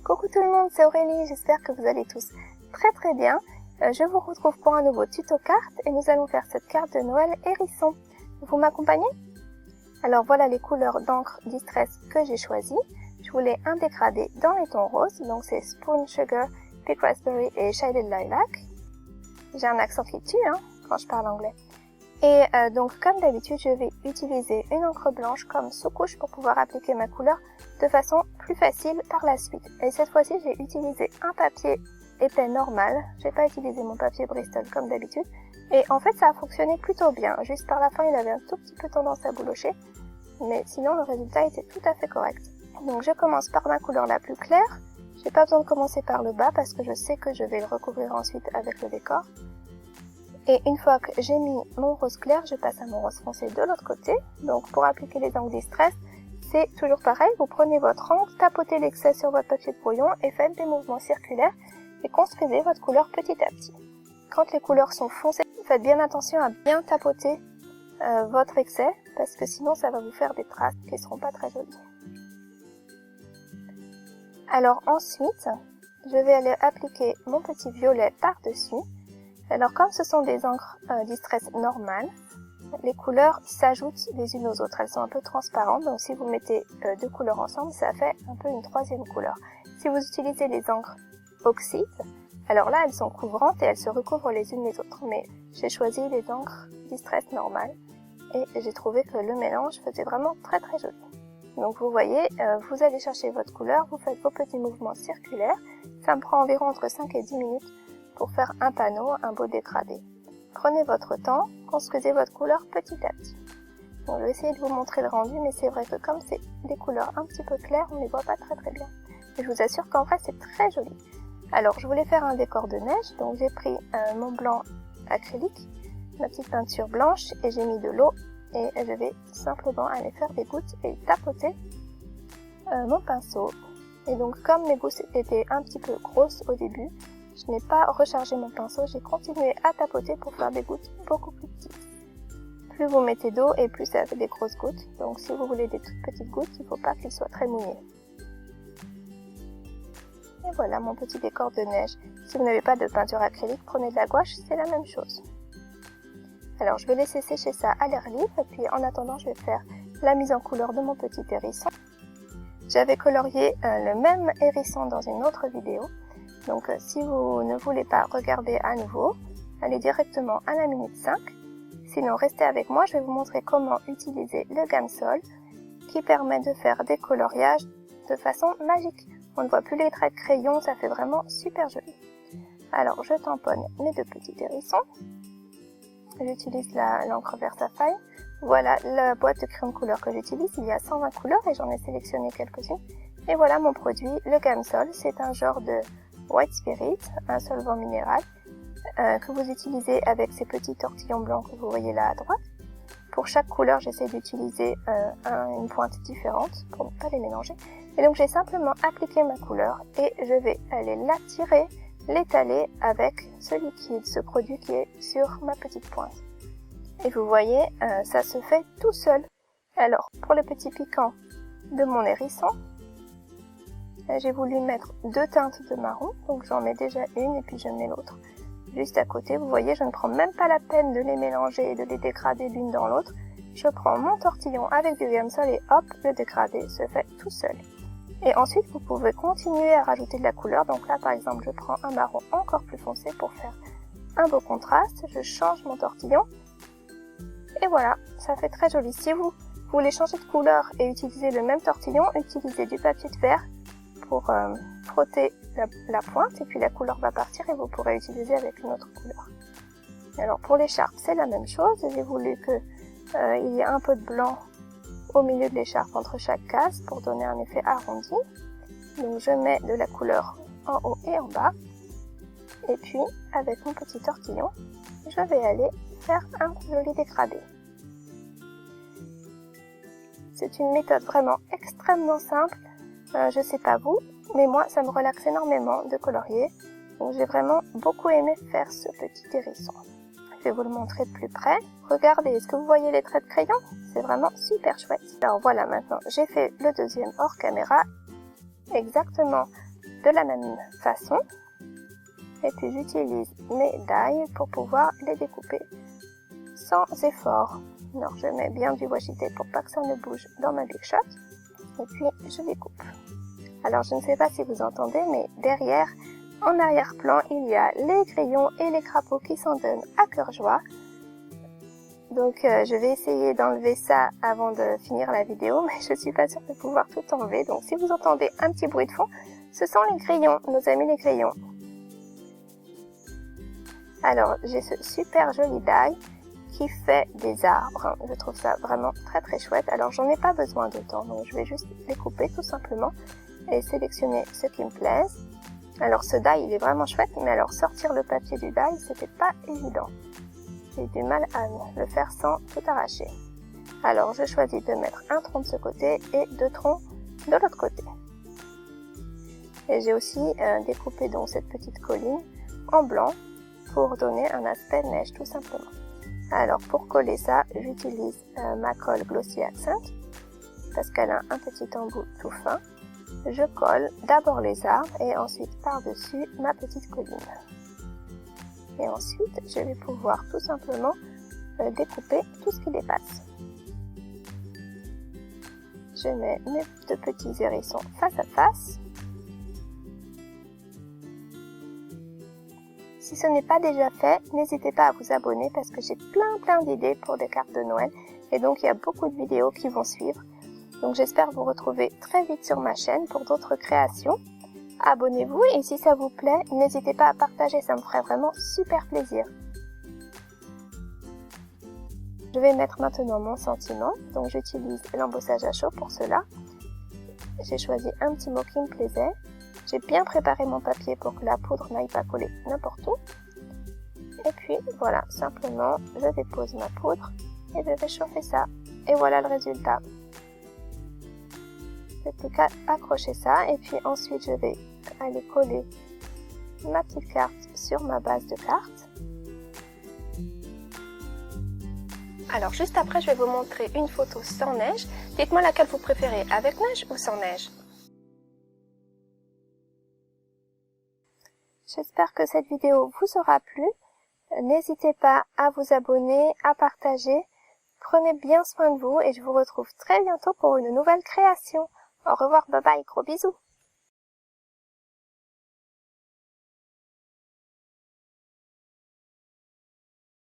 Coucou tout le monde, c'est Aurélie, j'espère que vous allez tous très bien. Je vous retrouve pour un nouveau tuto carte et nous allons faire cette carte de Noël hérisson. Vous m'accompagnez? Alors voilà les couleurs d'encre Distress que j'ai choisies. Je voulais un dégradé dans les tons roses, donc c'est Spoon Sugar, Pink Raspberry et Shaded Lilac. J'ai un accent qui tue quand je parle anglais. Et donc comme d'habitude, je vais utiliser une encre blanche comme sous-couche pour pouvoir appliquer ma couleur de façon plus facile par la suite. Et cette fois-ci, j'ai utilisé un papier épais normal. J'ai pas utilisé mon papier Bristol comme d'habitude. Et en fait, ça a fonctionné plutôt bien. Juste par la fin, il avait un tout petit peu tendance à boulocher. Mais sinon, le résultat était tout à fait correct. Donc je commence par ma couleur la plus claire. J'ai pas besoin de commencer par le bas parce que je sais que je vais le recouvrir ensuite avec le décor. Et une fois que j'ai mis mon rose clair, je passe à mon rose foncé de l'autre côté. Donc pour appliquer les encres Distress, c'est toujours pareil. Vous prenez votre encre, tapotez l'excès sur votre papier de brouillon et faites des mouvements circulaires et construisez votre couleur petit à petit. Quand les couleurs sont foncées, faites bien attention à bien tapoter votre excès parce que sinon ça va vous faire des traces qui ne seront pas très jolies. Alors ensuite, je vais aller appliquer mon petit violet par-dessus. Alors comme ce sont des encres Distress normales, les couleurs s'ajoutent les unes aux autres. Elles sont un peu transparentes, donc si vous mettez deux couleurs ensemble, ça fait un peu une troisième couleur. Si vous utilisez les encres oxyde, alors là elles sont couvrantes et elles se recouvrent les unes les autres. Mais j'ai choisi les encres Distress normales et j'ai trouvé que le mélange faisait vraiment très joli. Donc vous voyez, vous allez chercher votre couleur, vous faites vos petits mouvements circulaires. Ça me prend environ entre 5 et 10 minutes pour faire un panneau, un beau dégradé. Prenez votre temps, construisez votre couleur petit à petit. Bon, je vais essayer de vous montrer le rendu, mais c'est vrai que comme c'est des couleurs un petit peu claires, on ne les voit pas très bien. Mais je vous assure qu'en vrai, c'est très joli. Alors, je voulais faire un décor de neige, donc j'ai pris mon blanc acrylique, ma petite peinture blanche, et j'ai mis de l'eau, et je vais simplement aller faire des gouttes et tapoter mon pinceau. Et donc, comme mes gouttes étaient un petit peu grosses au début, je n'ai pas rechargé mon pinceau, j'ai continué à tapoter pour faire des gouttes beaucoup plus petites. Plus vous mettez d'eau et plus ça fait des grosses gouttes. Donc si vous voulez des toutes petites gouttes, il ne faut pas qu'ils soient très mouillés. Et voilà mon petit décor de neige. Si vous n'avez pas de peinture acrylique, prenez de la gouache, c'est la même chose. Alors je vais laisser sécher ça à l'air libre et puis en attendant je vais faire la mise en couleur de mon petit hérisson. J'avais colorié le même hérisson dans une autre vidéo. Donc si vous ne voulez pas regarder à nouveau, allez directement à la minute 5. Sinon restez avec moi, je vais vous montrer comment utiliser le Gamsol qui permet de faire des coloriages de façon magique. On ne voit plus les traits de crayon, ça fait vraiment super joli. Alors je tamponne mes deux petits hérissons. J'utilise l'encre VersaFine. Voilà la boîte de crayon de couleur que j'utilise, il y a 120 couleurs et j'en ai sélectionné quelques-unes. Et voilà mon produit, le Gamsol, c'est un genre de White Spirit, un solvant minéral que vous utilisez avec ces petits tortillons blancs que vous voyez là à droite. Pour chaque couleur, j'essaie d'utiliser une pointe différente pour ne pas les mélanger. Et donc j'ai simplement appliqué ma couleur et je vais aller l'attirer, l'étaler avec ce produit qui est sur ma petite pointe. Et vous voyez, ça se fait tout seul. Alors pour le petit piquant de mon hérisson, j'ai voulu mettre deux teintes de marron, donc j'en mets déjà une et puis je mets l'autre juste à côté. Vous voyez, je ne prends même pas la peine de les mélanger et de les dégrader l'une dans l'autre. Je prends mon tortillon avec du Gamsol et hop, le dégradé se fait tout seul. Et ensuite, vous pouvez continuer à rajouter de la couleur. Donc là, par exemple, je prends un marron encore plus foncé pour faire un beau contraste. Je change mon tortillon et voilà, ça fait très joli. Si vous voulez changer de couleur et utiliser le même tortillon, utilisez du papier de verre pour frotter la pointe et puis la couleur va partir et vous pourrez utiliser avec une autre couleur. Alors pour l'écharpe c'est la même chose, j'ai voulu qu'il y ait un peu de blanc au milieu de l'écharpe entre chaque case pour donner un effet arrondi. Donc je mets de la couleur en haut et en bas et puis avec mon petit tortillon je vais aller faire un joli dégradé. C'est une méthode vraiment extrêmement simple. Je sais pas vous, mais moi ça me relaxe énormément de colorier, donc j'ai vraiment beaucoup aimé faire ce petit hérisson. Je vais vous le montrer de plus près. Regardez, est-ce que vous voyez les traits de crayon? C'est vraiment super chouette. Alors voilà, maintenant j'ai fait le deuxième hors caméra, exactement de la même façon. Et puis j'utilise mes die pour pouvoir les découper sans effort. Alors je mets bien du washi tape pour pas que ça ne bouge dans ma Big Shot. Et puis je découpe. Alors je ne sais pas si vous entendez, mais derrière, en arrière-plan, il y a les grillons et les crapauds qui s'en donnent à cœur joie. Donc je vais essayer d'enlever ça avant de finir la vidéo, mais je suis pas sûre de pouvoir tout enlever. Donc si vous entendez un petit bruit de fond, ce sont les grillons, nos amis les grillons. Alors j'ai ce super joli die qui fait des arbres. Je trouve ça vraiment très très chouette. Alors j'en ai pas besoin de temps, donc je vais juste les couper tout simplement et sélectionner ceux qui me plaisent. Alors ce die il est vraiment chouette, mais alors sortir le papier du die c'était pas évident. J'ai eu du mal à le faire sans tout arracher. Alors je choisis de mettre un tronc de ce côté et deux troncs de l'autre côté. Et j'ai aussi découpé donc cette petite colline en blanc pour donner un aspect neige tout simplement. Alors pour coller ça, j'utilise ma colle Glossy Accent parce qu'elle a un petit embout tout fin. Je colle d'abord les arbres et ensuite par-dessus ma petite colline. Et ensuite, je vais pouvoir tout simplement découper tout ce qui dépasse. Je mets mes deux petits hérissons face à face. Si ce n'est pas déjà fait, n'hésitez pas à vous abonner parce que j'ai plein d'idées pour des cartes de Noël et donc il y a beaucoup de vidéos qui vont suivre. Donc j'espère vous retrouver très vite sur ma chaîne pour d'autres créations. Abonnez-vous et si ça vous plaît, n'hésitez pas à partager, ça me ferait vraiment super plaisir. Je vais mettre maintenant mon sentiment, donc j'utilise l'embossage à chaud pour cela. J'ai choisi un petit mot qui me plaisait. J'ai bien préparé mon papier pour que la poudre n'aille pas coller n'importe où. Et puis voilà, simplement je dépose ma poudre et je vais chauffer ça. Et voilà le résultat. Je n'ai plus qu'à accrocher ça et puis ensuite je vais aller coller ma petite carte sur ma base de carte. Alors juste après je vais vous montrer une photo sans neige. Dites-moi laquelle vous préférez, avec neige ou sans neige? J'espère que cette vidéo vous aura plu. N'hésitez pas à vous abonner, à partager. Prenez bien soin de vous et je vous retrouve très bientôt pour une nouvelle création. Au revoir, bye bye, gros bisous.